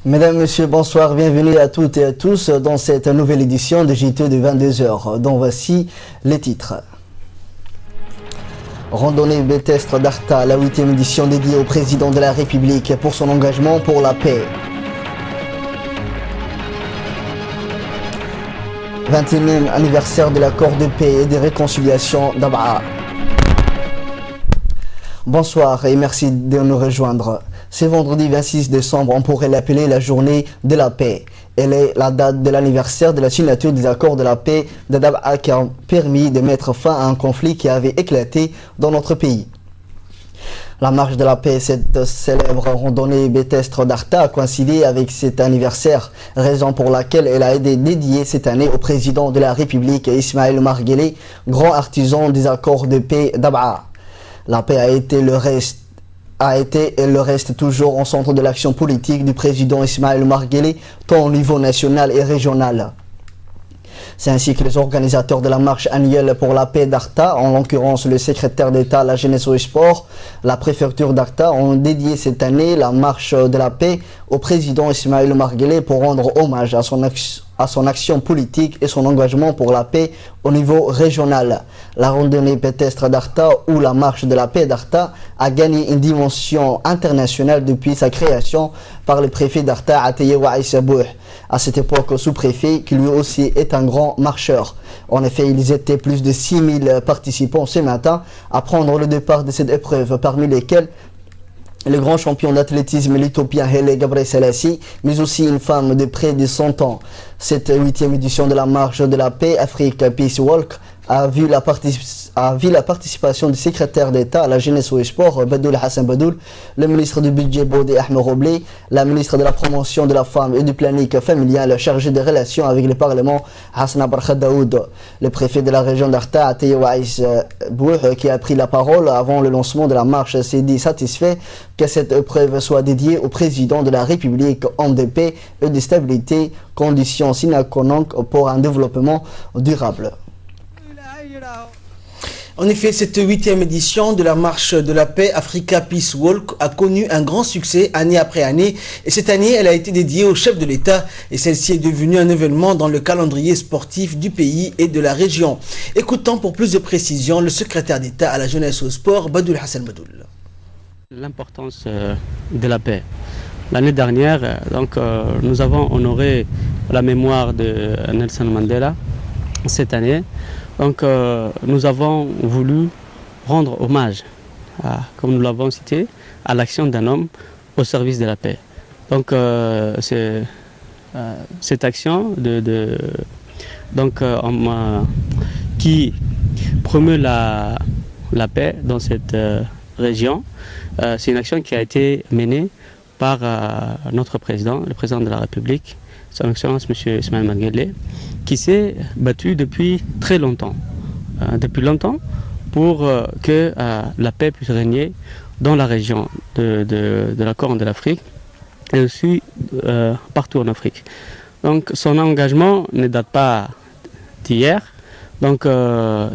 Mesdames, Messieurs, bonsoir, bienvenue à toutes et à tous dans cette nouvelle édition de JT de 22h, dont voici les titres. Randonnée pédestre d'Arta, la 8e édition dédiée au président de la République pour son engagement pour la paix. 21e anniversaire de l'accord de paix et de réconciliation d'Abaa. Bonsoir et merci de nous rejoindre. Ce vendredi 26 décembre, on pourrait l'appeler la journée de la paix. Elle est la date de l'anniversaire de la signature des accords de la paix de Dabaa qui a permis de mettre fin à un conflit qui avait éclaté dans notre pays. La marche de la paix, cette célèbre randonnée pédestre d'Arta, a coïncidé avec cet anniversaire, raison pour laquelle elle a été dédiée cette année au président de la République Ismaël Omar Guelleh, grand artisan des accords de paix d'Abaa. La paix a été et le reste toujours au centre de l'action politique du président Ismaël Omar Guelleh, tant au niveau national et régional. C'est ainsi que les organisateurs de la marche annuelle pour la paix d'Arta, en l'occurrence le secrétaire d'État à la jeunesse et au sport, la préfecture d'Arta, ont dédié cette année la marche de la paix au président Ismaël Omar Guelleh pour rendre hommage à son action politique et son engagement pour la paix au niveau régional. La randonnée pédestre d'Arta ou la marche de la paix d'Arta a gagné une dimension internationale depuis sa création par le préfet d'Arta, Ateye Waïs Bouh. À cette époque, sous-préfet, qui lui aussi est un grand marcheur. En effet, ils étaient plus de 6000 participants ce matin à prendre le départ de cette épreuve, parmi lesquels le grand champion d'athlétisme, l'Éthiopien Haile Gebrselassie, mais aussi une femme de près de 100 ans. Cette 8e édition de la marche de la paix, Africa Peace Walk, a vu la participation du secrétaire d'État à la jeunesse et au sport, Badoul Hassan Badoul, le ministre du budget Bodé Ahmed Roblé, la ministre de la promotion de la femme et du planning familial chargé des relations avec le Parlement, Hassan Abarkha Daoud, le préfet de la région d'Arta, Ateye Waïs Bouh, qui a pris la parole avant le lancement de la marche, s'est dit satisfait que cette épreuve soit dédiée au président de la République, homme de paix et de stabilité, condition sine qua non pour un développement durable. En effet, cette 8e édition de la marche de la paix Africa Peace Walk a connu un grand succès année après année et cette année elle a été dédiée au chef de l'État et celle-ci est devenue un événement dans le calendrier sportif du pays et de la région. Écoutons pour plus de précisions le secrétaire d'État à la jeunesse et au sport, Badoul Hassan Badoul. L'importance de la paix. L'année dernière, nous avons honoré la mémoire de Nelson Mandela. Cette année, nous avons voulu rendre hommage, comme nous l'avons cité, à l'action d'un homme au service de la paix. Donc, cette action qui promeut la paix dans cette région, c'est une action qui a été menée par notre président, le président de la République, Son Excellence M. Ismaël Omar Guelleh, qui s'est battu depuis très longtemps, pour que la paix puisse régner dans la région de la Corne de l'Afrique et aussi partout en Afrique. Donc son engagement ne date pas d'hier,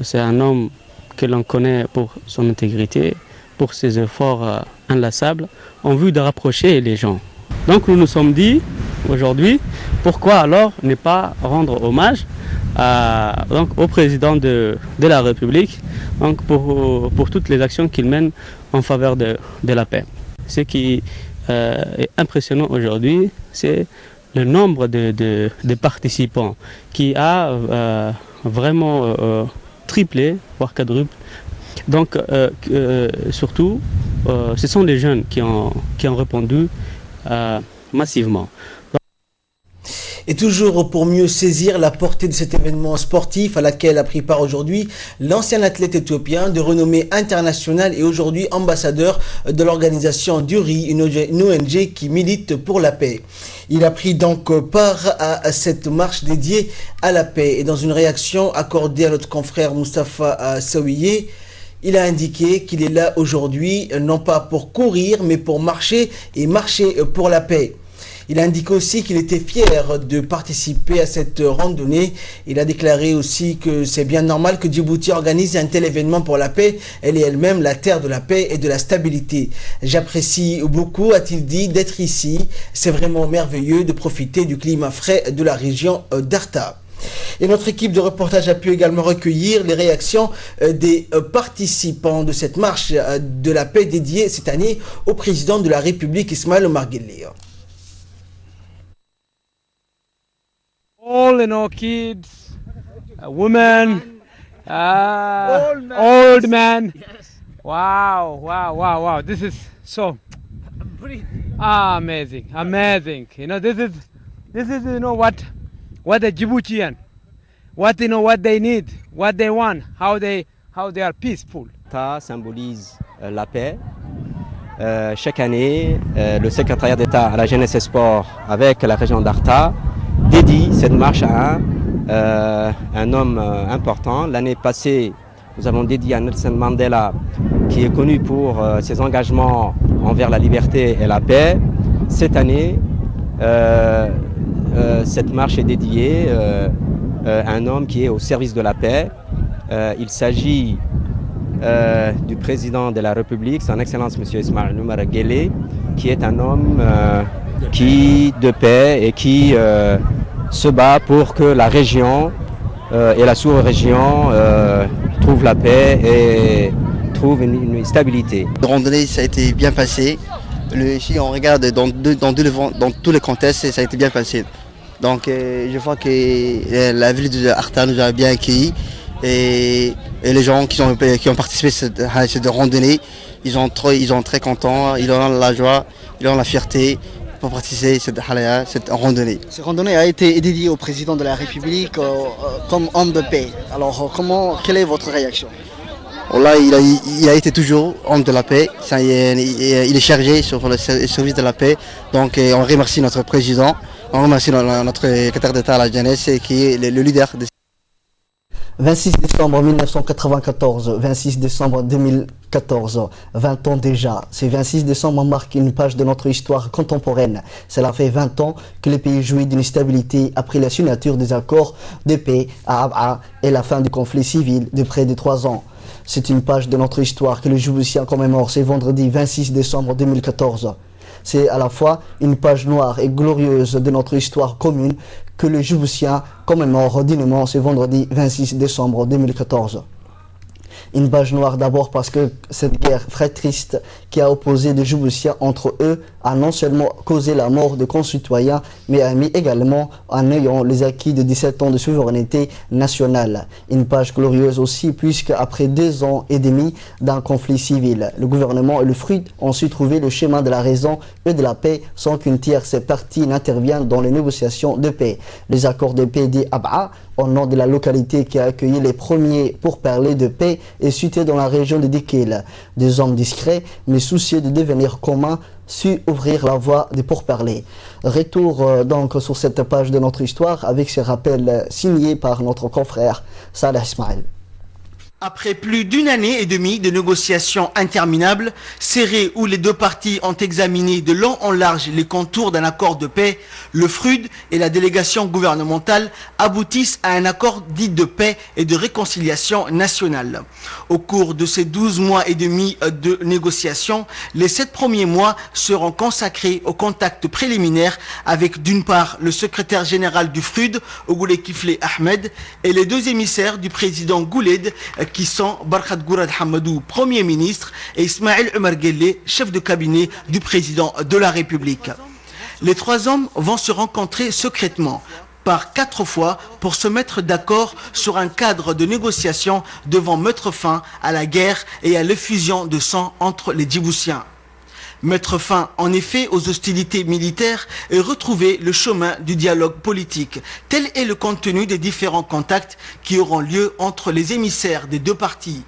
c'est un homme que l'on connaît pour son intégrité, pour ses efforts inlassables en vue de rapprocher les gens. Donc nous nous sommes dit aujourd'hui, pourquoi alors ne pas rendre hommage au président de la République pour toutes les actions qu'il mène en faveur de la paix. Ce qui est impressionnant aujourd'hui, c'est le nombre de participants qui a vraiment triplé, voire quadruplé. Donc surtout, ce sont les jeunes qui ont répondu massivement. Et toujours pour mieux saisir la portée de cet événement sportif à laquelle a pris part aujourd'hui l'ancien athlète éthiopien de renommée internationale et aujourd'hui ambassadeur de l'organisation Duri, une ONG qui milite pour la paix. Il a pris donc part à cette marche dédiée à la paix et dans une réaction accordée à notre confrère Moustapha Sawiye, il a indiqué qu'il est là aujourd'hui non pas pour courir mais pour marcher et marcher pour la paix. Il a indiqué aussi qu'il était fier de participer à cette randonnée. Il a déclaré aussi que c'est bien normal que Djibouti organise un tel événement pour la paix. Elle est elle-même la terre de la paix et de la stabilité. J'apprécie beaucoup, a-t-il dit, d'être ici. C'est vraiment merveilleux de profiter du climat frais de la région d'Arta. Et notre équipe de reportage a pu également recueillir les réactions des participants de cette marche de la paix dédiée cette année au président de la République, Ismaël Omar Guelleh. All kids, women, old men. Wow. This is so amazing. This is what the Djiboutian, what they need, what they want, how they are peaceful. Ça symbolise la paix. Chaque année, le secrétariat d'État à la jeunesse et sport avec la région d'Arta dédie cette marche à un homme important. L'année passée, nous avons dédié à Nelson Mandela, qui est connu pour ses engagements envers la liberté et la paix. Cette année, cette marche est dédiée à un homme qui est au service de la paix. Il s'agit du président de la République, son Excellence M. Ismaël Omar Guelleh, qui est un homme de paix et qui se bat pour que la région et la sous-région trouvent la paix et trouvent une stabilité. La randonnée, ça a été bien passé. Si on regarde dans tous les contextes, ça a été bien passé. Donc je vois que la ville de Arta nous a bien accueillis et les gens qui ont participé à cette randonnée, ils sont très contents, ils ont la joie, ils ont la fierté pour participer à cette randonnée. Cette randonnée a été dédiée au président de la République comme homme de paix. Alors quelle est votre réaction? Là, il a été toujours homme de la paix. Il est chargé sur le service de la paix. Donc on remercie notre président, on remercie notre secrétaire d'État à la jeunesse qui est le leader de 26 décembre 1994, 26 décembre 2014, 20 ans déjà. Ces 26 décembre marquent une page de notre histoire contemporaine. Cela fait 20 ans que le pays jouit d'une stabilité après la signature des accords de paix à Abha et la fin du conflit civil de près de 3 ans. C'est une page de notre histoire que le Djiboutien commémore ce vendredi 26 décembre 2014. C'est à la fois une page noire et glorieuse de notre histoire commune que le Djiboutien commémore dignement ce vendredi 26 décembre 2014. Une page noire d'abord parce que cette guerre très triste qui a opposé des Djiboutiens entre eux a non seulement causé la mort de concitoyens, mais a mis également en ayant les acquis de 17 ans de souveraineté nationale. Une page glorieuse aussi puisque après 2 ans et demi d'un conflit civil, le gouvernement et le FRUD ont su trouver le chemin de la raison et de la paix sans qu'une tierce partie n'intervienne dans les négociations de paix. Les accords de paix dits Abha, au nom de la localité qui a accueilli les premiers pour parler de paix et située dans la région de Dikil. Des hommes discrets mais soucieux de devenir communs su ouvrir la voie des pourparlers. Retour donc sur cette page de notre histoire avec ces rappels signés par notre confrère Saleh Ismaël. Après plus d'une année et demie de négociations interminables, serrées où les deux parties ont examiné de long en large les contours d'un accord de paix, le FRUD et la délégation gouvernementale aboutissent à un accord dit de paix et de réconciliation nationale. Au cours de ces 12 mois et demi de négociations, les 7 premiers mois seront consacrés aux contacts préliminaires avec d'une part le secrétaire général du FRUD, Ogoulé Kiflé Ahmed, et les 2 émissaires du président Gouled, qui sont Barkhat Gourad Hamadou, Premier ministre, et Ismaël Omar Guelleh, chef de cabinet du président de la République. Les 3 hommes vont se rencontrer secrètement par 4 fois pour se mettre d'accord sur un cadre de négociation devant mettre fin à la guerre et à l'effusion de sang entre les Djiboutiens. Mettre fin en effet aux hostilités militaires et retrouver le chemin du dialogue politique. Tel est le contenu des différents contacts qui auront lieu entre les émissaires des 2 parties.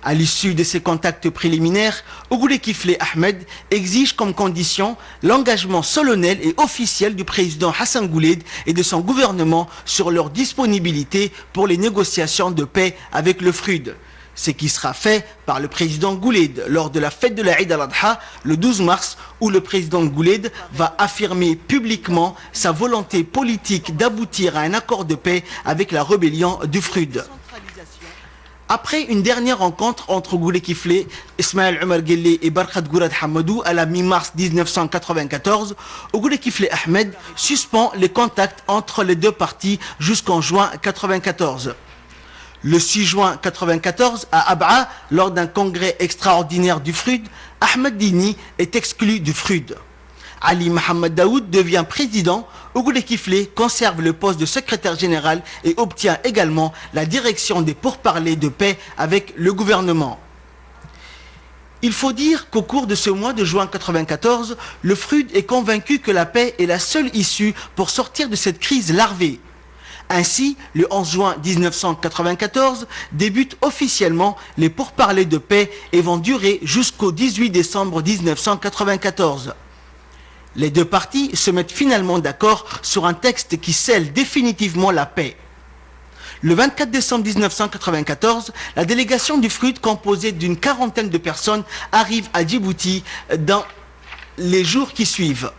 À l'issue de ces contacts préliminaires, Ogoulé Kiflé Ahmed exige comme condition l'engagement solennel et officiel du président Hassan Gouled et de son gouvernement sur leur disponibilité pour les négociations de paix avec le FRUD. ce qui sera fait par le président Gouled lors de la fête de la Eid al-Adha le 12 mars, où le président Gouled va affirmer publiquement sa volonté politique d'aboutir à un accord de paix avec la rébellion du Frud. Après une dernière rencontre entre Goulé Kiflé, Ismaël Omar Guelleh et Barkhad Gourad Hamadou à la mi-mars 1994, Goulé Kiflé Ahmed suspend les contacts entre les deux parties jusqu'en juin 1994. Le 6 juin 1994, à Ab'a, lors d'un congrès extraordinaire du Frud, Ahmed Dini est exclu du Frud. Ali Mohamed Daoud devient président. Goulé Kiflé conserve le poste de secrétaire général et obtient également la direction des pourparlers de paix avec le gouvernement. Il faut dire qu'au cours de ce mois de juin 1994, le Frud est convaincu que la paix est la seule issue pour sortir de cette crise larvée. Ainsi, le 11 juin 1994 débutent officiellement les pourparlers de paix et vont durer jusqu'au 18 décembre 1994. Les deux parties se mettent finalement d'accord sur un texte qui scelle définitivement la paix. Le 24 décembre 1994, la délégation du Frud, composée d'une quarantaine de personnes, arrive à Djibouti dans les jours qui suivent.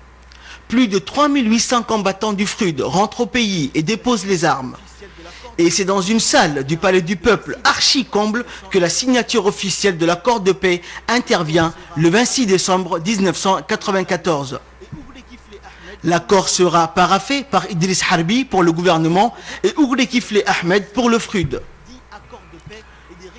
Plus de 3800 combattants du Frud rentrent au pays et déposent les armes. Et c'est dans une salle du Palais du Peuple archi-comble que la signature officielle de l'accord de paix intervient le 26 décembre 1994. L'accord sera paraphé par Idriss Harbi pour le gouvernement et Goulé Kiflé Ahmed pour le Frud.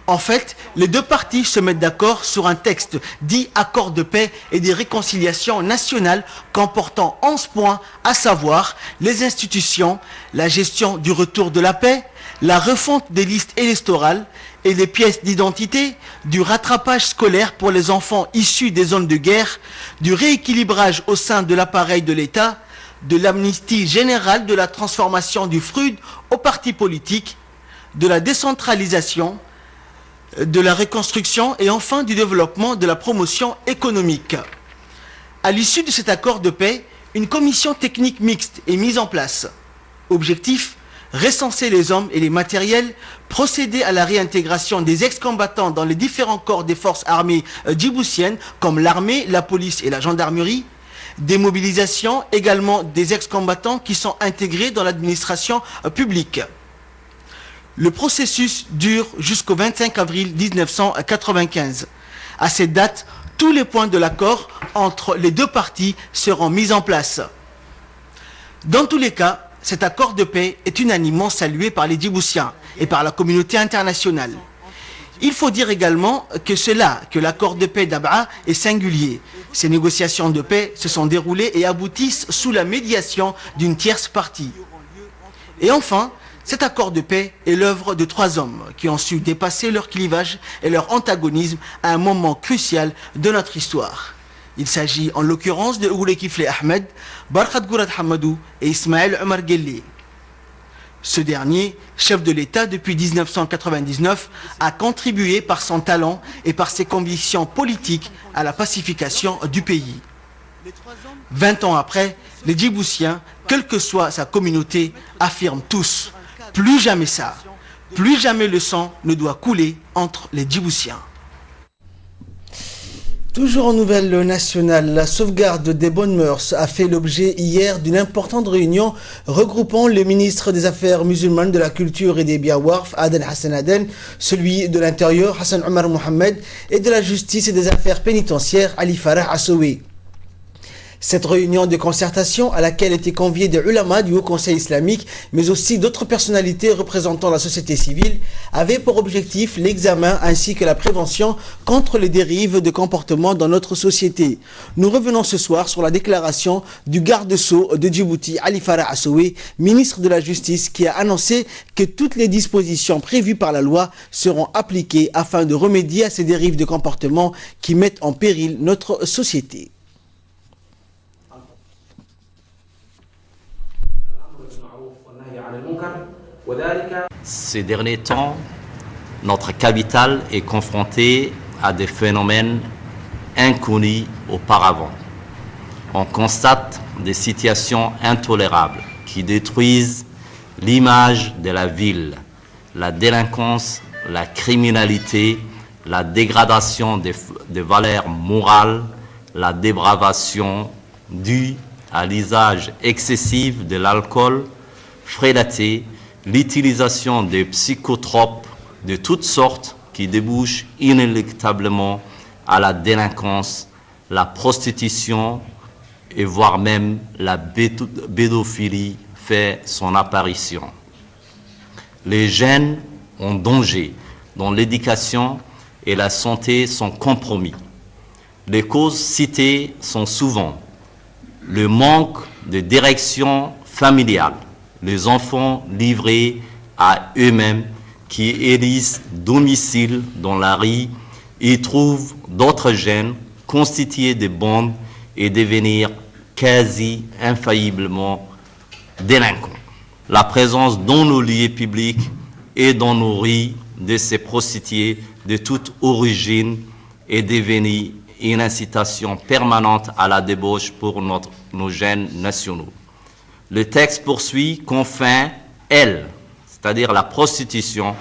En fait, les deux parties se mettent d'accord sur un texte dit accord de paix et des réconciliations nationales comportant 11 points, à savoir les institutions, la gestion du retour de la paix, la refonte des listes électorales et les pièces d'identité, du rattrapage scolaire pour les enfants issus des zones de guerre, du rééquilibrage au sein de l'appareil de l'État, de l'amnistie générale de la transformation du Frud au parti politique, de la décentralisation, de la reconstruction et enfin du développement de la promotion économique. À l'issue de cet accord de paix, une commission technique mixte est mise en place. Objectif: recenser les hommes et les matériels, procéder à la réintégration des ex-combattants dans les différents corps des forces armées djiboutiennes comme l'armée, la police et la gendarmerie, démobilisation également des ex-combattants qui sont intégrés dans l'administration publique. Le processus dure jusqu'au 25 avril 1995. À cette date, tous les points de l'accord entre les deux parties seront mis en place. Dans tous les cas, cet accord de paix est unanimement salué par les Djiboutiens et par la communauté internationale. Il faut dire également que l'accord de paix d'Ab'a est singulier. Ces négociations de paix se sont déroulées et aboutissent sous la médiation d'une tierce partie. Et enfin, cet accord de paix est l'œuvre de 3 hommes qui ont su dépasser leur clivage et leur antagonisme à un moment crucial de notre histoire. Il s'agit en l'occurrence de Goulé Kiflé Ahmed, Barkhad Gourad Hamadou et Ismaël Omar Guelleh. Ce dernier, chef de l'État depuis 1999, a contribué par son talent et par ses convictions politiques à la pacification du pays. 20 ans après, les Djiboutiens, quelle que soit sa communauté, affirment tous: plus jamais ça, plus jamais le sang ne doit couler entre les Djiboutiens. Toujours en nouvelle nationale, la sauvegarde des bonnes mœurs a fait l'objet hier d'une importante réunion regroupant le ministre des Affaires musulmanes, de la Culture et des Biens Warf, Aden Hassan Aden, celui de l'Intérieur, Hassan Omar Mohamed, et de la Justice et des Affaires pénitentiaires, Ali Farah Assoui. Cette réunion de concertation, à laquelle étaient conviés des ulama du Haut Conseil islamique, mais aussi d'autres personnalités représentant la société civile, avait pour objectif l'examen ainsi que la prévention contre les dérives de comportement dans notre société. Nous revenons ce soir sur la déclaration du garde-sceau de Djibouti, Ali Farah Assoui, ministre de la Justice, qui a annoncé que toutes les dispositions prévues par la loi seront appliquées afin de remédier à ces dérives de comportement qui mettent en péril notre société. Ces derniers temps, notre capitale est confrontée à des phénomènes inconnus auparavant. On constate des situations intolérables qui détruisent l'image de la ville, la délinquance, la criminalité, la dégradation des valeurs morales, la dépravation due à l'usage excessif de l'alcool frélaté, l'utilisation des psychotropes de toutes sortes qui débouchent inéluctablement à la délinquance, la prostitution et voire même la pédophilie fait son apparition. Les jeunes en danger, dont l'éducation et la santé sont compromis. Les causes citées sont souvent le manque de direction familiale, les enfants livrés à eux-mêmes qui élisent domicile dans la rue et trouvent d'autres jeunes constituer des bandes et devenir quasi infailliblement délinquants. La présence dans nos lieux publics et dans nos rues de ces prostituées de toute origine est devenue une incitation permanente à la débauche pour nos jeunes nationaux. Le texte poursuit qu'enfin, elle, c'est-à-dire la prostitution,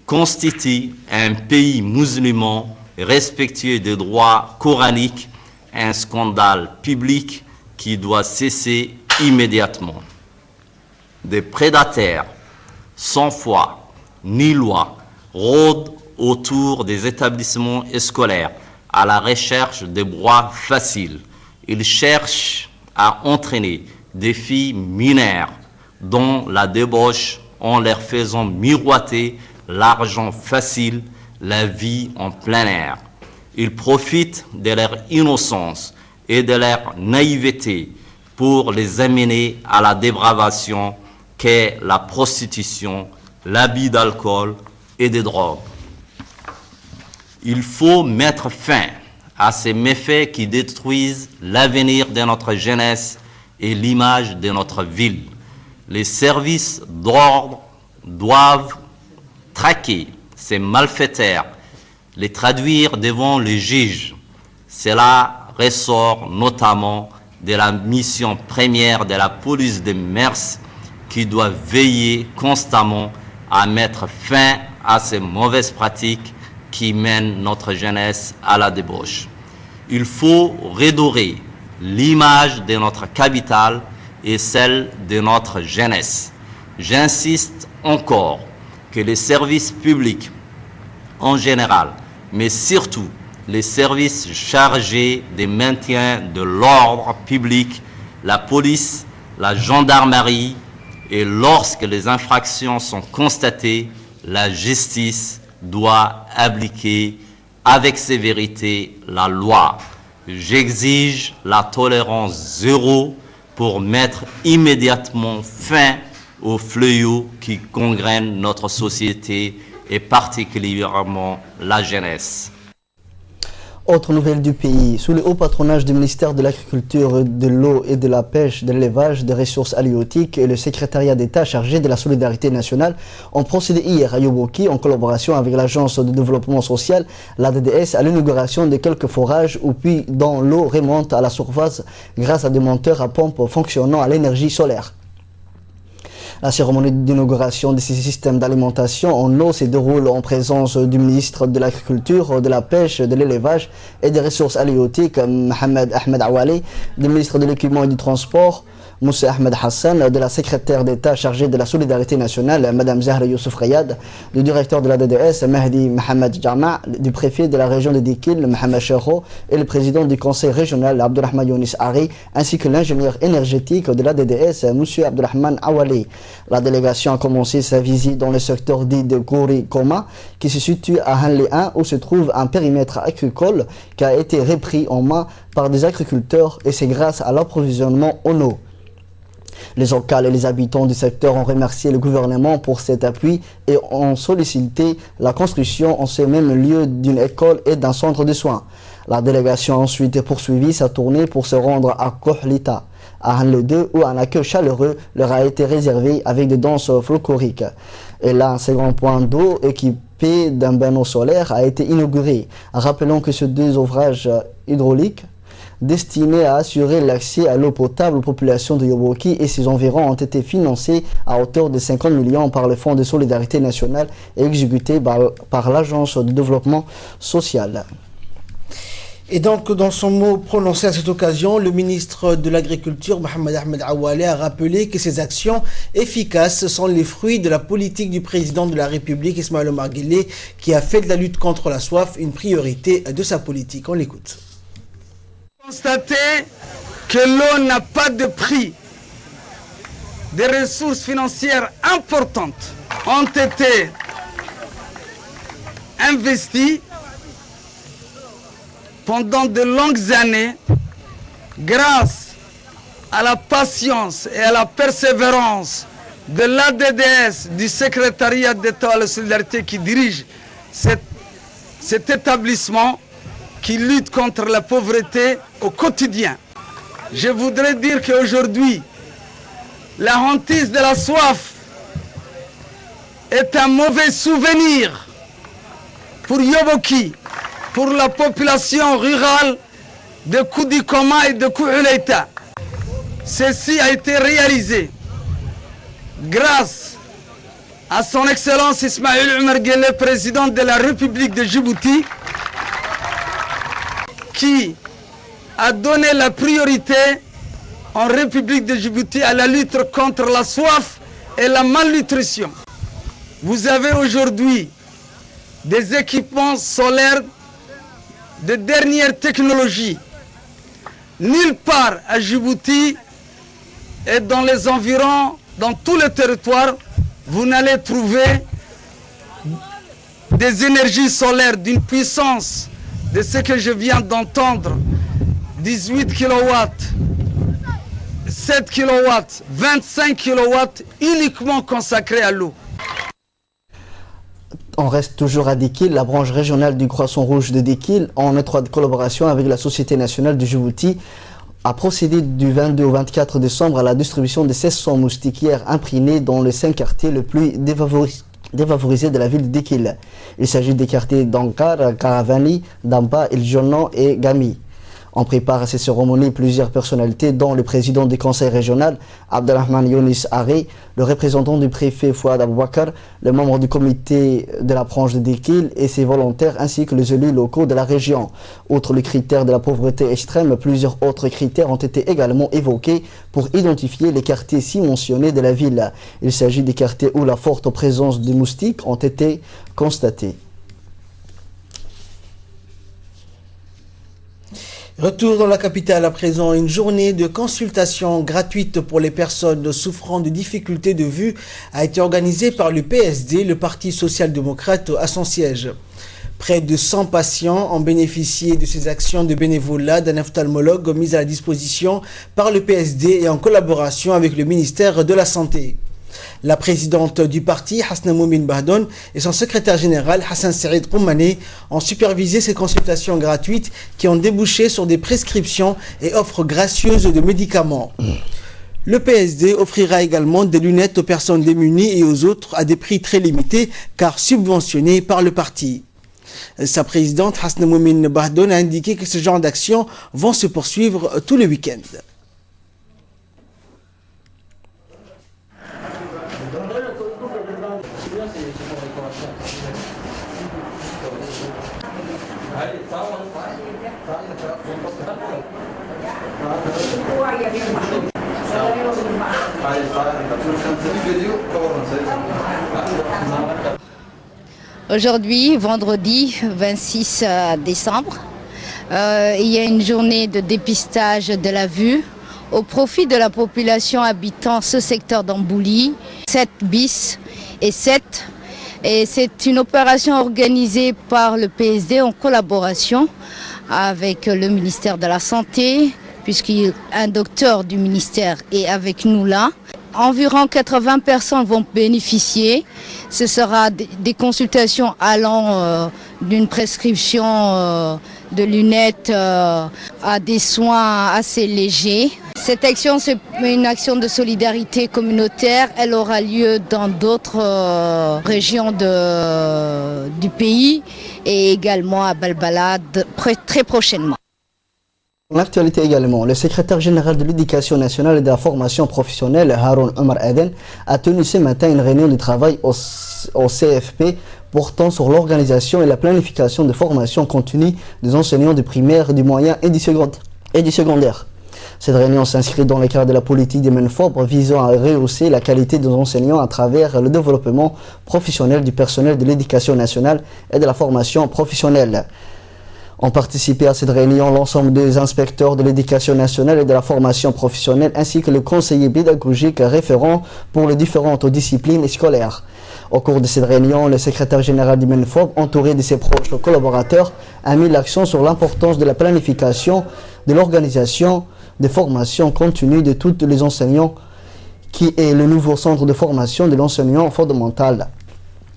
constitue un pays musulman respectueux des droits coraniques, un scandale public qui doit cesser immédiatement. Des prédateurs sans foi ni loi rôdent autour des établissements scolaires à la recherche des broies faciles. Ils cherchent à entraîner des filles mineures dans la débauche en leur faisant miroiter l'argent facile, la vie en plein air. Ils profitent de leur innocence et de leur naïveté pour les amener à la dépravation qu'est la prostitution, l'abus d'alcool et de drogue. Il faut mettre fin à ces méfaits qui détruisent l'avenir de notre jeunesse et l'image de notre ville. Les services d'ordre doivent traquer ces malfaiteurs, les traduire devant les juges. Cela ressort notamment de la mission première de la police des mœurs qui doit veiller constamment à mettre fin à ces mauvaises pratiques qui mènent notre jeunesse à la débauche. Il faut redorer l'image de notre capitale et celle de notre jeunesse. J'insiste encore que les services publics en général, mais surtout les services chargés du maintien de l'ordre public, la police, la gendarmerie, et lorsque les infractions sont constatées, la justice doit appliquer avec sévérité la loi. J'exige la tolérance zéro pour mettre immédiatement fin aux fléaux qui gangrènent notre société et particulièrement la jeunesse. Autre nouvelle du pays, sous le haut patronage du ministère de l'Agriculture, de l'eau et de la pêche, de l'élevage, des ressources halieutiques et le secrétariat d'État chargé de la solidarité nationale ont procédé hier à Yoboki en collaboration avec l'Agence de développement social, l'ADDS, à l'inauguration de quelques forages où puits dont l'eau remonte à la surface grâce à des monteurs à pompe fonctionnant à l'énergie solaire. La cérémonie d'inauguration de ces systèmes d'alimentation en eau se déroule en présence du ministre de l'Agriculture, de la Pêche, de l'Élevage et des Ressources halieutiques, Mohamed Ahmed Awali, du ministre de l'Équipement et du Transport, Moussa Ahmed Hassan, de la secrétaire d'État chargée de la solidarité nationale, Madame Zahra Youssouf Riyad, du directeur de la DDS, Mahdi Mohamed Jama, du préfet de la région de Dikil, Mohamed Cheikho, et le président du conseil régional, Abdurrahman Younis Ari, ainsi que l'ingénieur énergétique de la DDS, Monsieur Abdurrahman Awali. La délégation a commencé sa visite dans le secteur dit de Gouri-Koma, qui se situe à Hanlé 1, où se trouve un périmètre agricole qui a été repris en main par des agriculteurs, et c'est grâce à l'approvisionnement en eau. Les locaux et les habitants du secteur ont remercié le gouvernement pour cet appui et ont sollicité la construction en ce même lieu d'une école et d'un centre de soins. La délégation a ensuite poursuivi sa tournée pour se rendre à Kohlita, à Hanle 2, où un accueil chaleureux leur a été réservé avec des danses folkloriques. Et là, un second point d'eau équipé d'un banneau solaire a été inauguré. Rappelons que ces deux ouvrages hydrauliques destinés à assurer l'accès à l'eau potable aux populations de Yoboki et ses environs ont été financés à hauteur de 50 millions par le Fonds de solidarité nationale et exécutés par l'Agence de développement social. Et donc, dans son mot prononcé à cette occasion, le ministre de l'Agriculture, Mohamed Ahmed Awale, a rappelé que ces actions efficaces sont les fruits de la politique du président de la République, Ismaël Omar Guelleh, qui a fait de la lutte contre la soif une priorité de sa politique. On l'écoute. Constater que l'eau n'a pas de prix. Des ressources financières importantes ont été investies pendant de longues années, grâce à la patience et à la persévérance de l'ADDS, du secrétariat d'État à la solidarité qui dirige cet établissement qui lutte contre la pauvreté au quotidien. Je voudrais dire qu'aujourd'hui, la hantise de la soif est un mauvais souvenir pour Yoboki, pour la population rurale de Koudikoma et de Kouhulaïta. Ceci a été réalisé grâce à son Excellence Ismaël Omar Guelleh, président de la République de Djibouti, qui a donné la priorité en République de Djibouti à la lutte contre la soif et la malnutrition. Vous avez aujourd'hui des équipements solaires de dernière technologie. Nulle part à Djibouti et dans les environs, dans tout le territoire, vous n'allez trouver des énergies solaires d'une puissance de ce que je viens d'entendre, 18 kW, 7 kW, 25 kW uniquement consacrés à l'eau. On reste toujours à Dikil, la branche régionale du Croissant Rouge de Dikil, en étroite collaboration avec la Société nationale du Djibouti, a procédé du 22 au 24 décembre à la distribution de 1600 moustiquaires imprimés dans les 5 quartiers les plus défavorisés de la ville de Dikil. Il s'agit des quartiers d'Ankar, Karavani, Dampa, El Jonan et Gami. On prépare à ces cérémonies plusieurs personnalités, dont le président du conseil régional, Abdelrahman Younis Ari, le représentant du préfet Fouad Aboubakar, le membre du comité de la branche de Dikil et ses volontaires, ainsi que les élus locaux de la région. Outre le critère de la pauvreté extrême, plusieurs autres critères ont été également évoqués pour identifier les quartiers si mentionnés de la ville. Il s'agit des quartiers où la forte présence de moustiques ont été constatées. Retour dans la capitale à présent, une journée de consultation gratuite pour les personnes souffrant de difficultés de vue a été organisée par le PSD, le Parti social-démocrate, à son siège. Près de 100 patients ont bénéficié de ces actions de bénévolat d'un ophtalmologue mis à la disposition par le PSD et en collaboration avec le ministère de la Santé. La présidente du parti, Hasna Moumin Bahdon, et son secrétaire général, Hassan Saïd Koumane, ont supervisé ces consultations gratuites qui ont débouché sur des prescriptions et offres gracieuses de médicaments. Le PSD offrira également des lunettes aux personnes démunies et aux autres à des prix très limités car subventionnés par le parti. Sa présidente, Hasna Moumin Bahdon, a indiqué que ce genre d'actions vont se poursuivre tous les week-ends. Aujourd'hui, vendredi 26 décembre, il y a une journée de dépistage de la vue au profit de la population habitant ce secteur d'Ambouli, 7 bis et 7. Et c'est une opération organisée par le PSD en collaboration avec le ministère de la Santé, puisqu'un docteur du ministère est avec nous là. Environ 80 personnes vont bénéficier. Ce sera des consultations allant d'une prescription de lunettes à des soins assez légers. Cette action, c'est une action de solidarité communautaire. Elle aura lieu dans d'autres régions du pays et également à Balbala très prochainement. L'actualité également, le secrétaire général de l'éducation nationale et de la formation professionnelle, Haroun Omar Aden, a tenu ce matin une réunion de travail au CFP portant sur l'organisation et la planification de formation continue des enseignants du primaire, du moyen et du secondaire. Cette réunion s'inscrit dans le cadre de la politique des MENFOP visant à rehausser la qualité des enseignants à travers le développement professionnel du personnel de l'éducation nationale et de la formation professionnelle. Ont participé à cette réunion l'ensemble des inspecteurs de l'éducation nationale et de la formation professionnelle ainsi que le conseiller pédagogique référent pour les différentes disciplines scolaires. Au cours de cette réunion, le secrétaire général du MENFOP, entouré de ses proches collaborateurs, a mis l'accent sur l'importance de la planification, de l'organisation des formations continues de tous les enseignants qui est le nouveau centre de formation de l'enseignant fondamental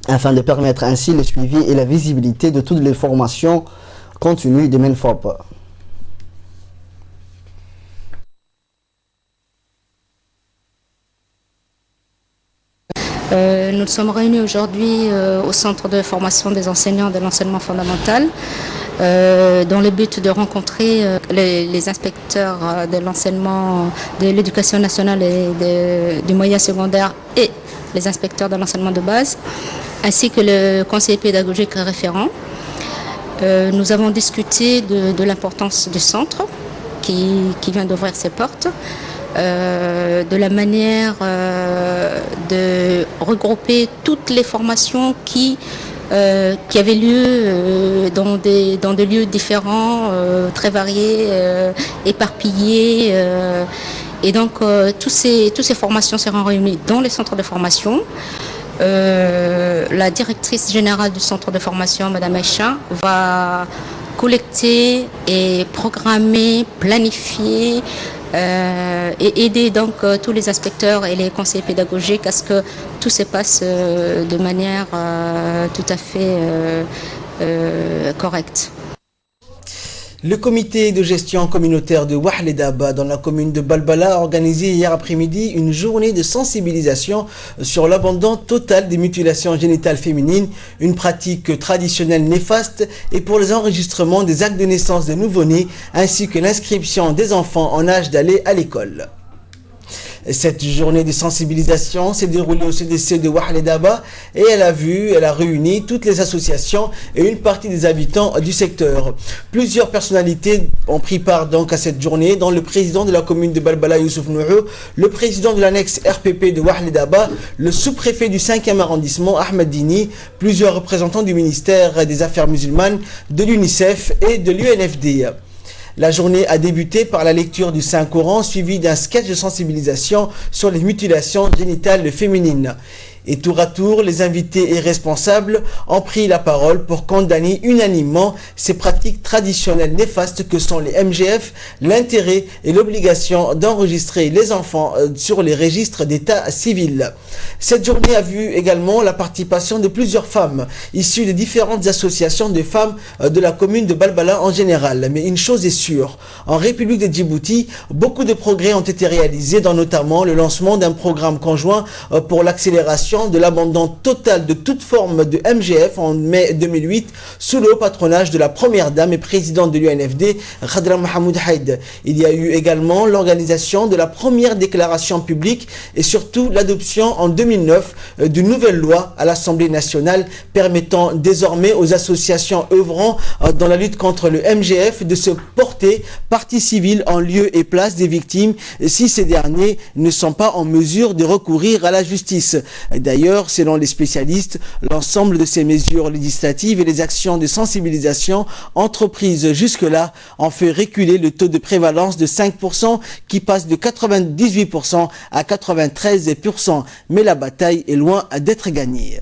afin de permettre ainsi le suivi et la visibilité de toutes les formations continues des MENFOP. Nous sommes réunis aujourd'hui au centre de formation des enseignants de l'enseignement fondamental dans le but de rencontrer les inspecteurs de l'enseignement de l'éducation nationale et du moyen secondaire et les inspecteurs de l'enseignement de base ainsi que le conseiller pédagogique référent. Nous avons discuté de l'importance du centre qui vient d'ouvrir ses portes, de la manière de regrouper toutes les formations qui avaient lieu dans des lieux différents, très variés, éparpillés. Et donc, toutes ces formations seront réunies dans les centres de formation. La directrice générale du centre de formation, Mme Aïcha, va collecter et programmer, planifier et aider donc tous les inspecteurs et les conseillers pédagogiques à ce que tout se passe de manière tout à fait correcte. Le comité de gestion communautaire de Wahl Daba dans la commune de Balbala a organisé hier après-midi une journée de sensibilisation sur l'abandon total des mutilations génitales féminines, une pratique traditionnelle néfaste, et pour les enregistrements des actes de naissance des nouveau-nés ainsi que l'inscription des enfants en âge d'aller à l'école. Cette journée de sensibilisation s'est déroulée au CDC de Wahl Daba et elle a réuni toutes les associations et une partie des habitants du secteur. Plusieurs personnalités ont pris part donc à cette journée, dont le président de la commune de Balbala, Youssouf Nouhou, le président de l'annexe RPP de Wahl Daba, le sous-préfet du 5e arrondissement, Ahmed Dini, plusieurs représentants du ministère des Affaires musulmanes, de l'UNICEF et de l'UNFD. La journée a débuté par la lecture du Saint-Coran suivi d'un sketch de sensibilisation sur les mutilations génitales féminines. Et tour à tour, les invités et responsables ont pris la parole pour condamner unanimement ces pratiques traditionnelles néfastes que sont les MGF, l'intérêt et l'obligation d'enregistrer les enfants sur les registres d'état civil. Cette journée a vu également la participation de plusieurs femmes issues de différentes associations de femmes de la commune de Balbala en général. Mais une chose est sûre, en République de Djibouti, beaucoup de progrès ont été réalisés, dans notamment le lancement d'un programme conjoint pour l'accélération de l'abandon total de toute forme de MGF en mai 2008 sous le haut patronage de la première dame et présidente de l'UNFD, Khadra Mohamed Haïd. Il y a eu également l'organisation de la première déclaration publique et surtout l'adoption en 2009 d'une nouvelle loi à l'Assemblée nationale permettant désormais aux associations œuvrant dans la lutte contre le MGF de se porter partie civile en lieu et place des victimes si ces derniers ne sont pas en mesure de recourir à la justice. D'ailleurs, selon les spécialistes, l'ensemble de ces mesures législatives et les actions de sensibilisation entreprises jusque-là ont fait reculer le taux de prévalence de 5% qui passe de 98% à 93%. Mais la bataille est loin d'être gagnée.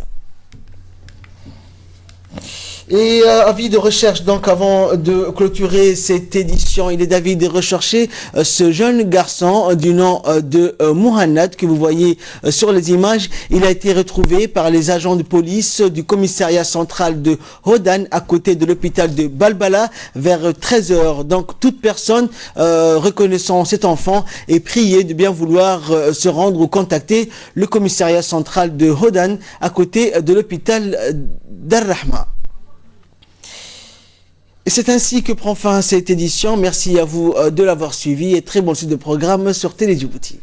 Et avis de recherche, donc avant de clôturer cette édition, il est d'avis de rechercher ce jeune garçon du nom de Mouhannad que vous voyez sur les images. Il a été retrouvé par les agents de police du commissariat central de Hodan à côté de l'hôpital de Balbala vers 13h. Donc toute personne reconnaissant cet enfant est priée de bien vouloir se rendre ou contacter le commissariat central de Hodan à côté de l'hôpital d'Ar-Rahma. Et c'est ainsi que prend fin cette édition. Merci à vous de l'avoir suivi et très bonne suite de programme sur Télé Djibouti.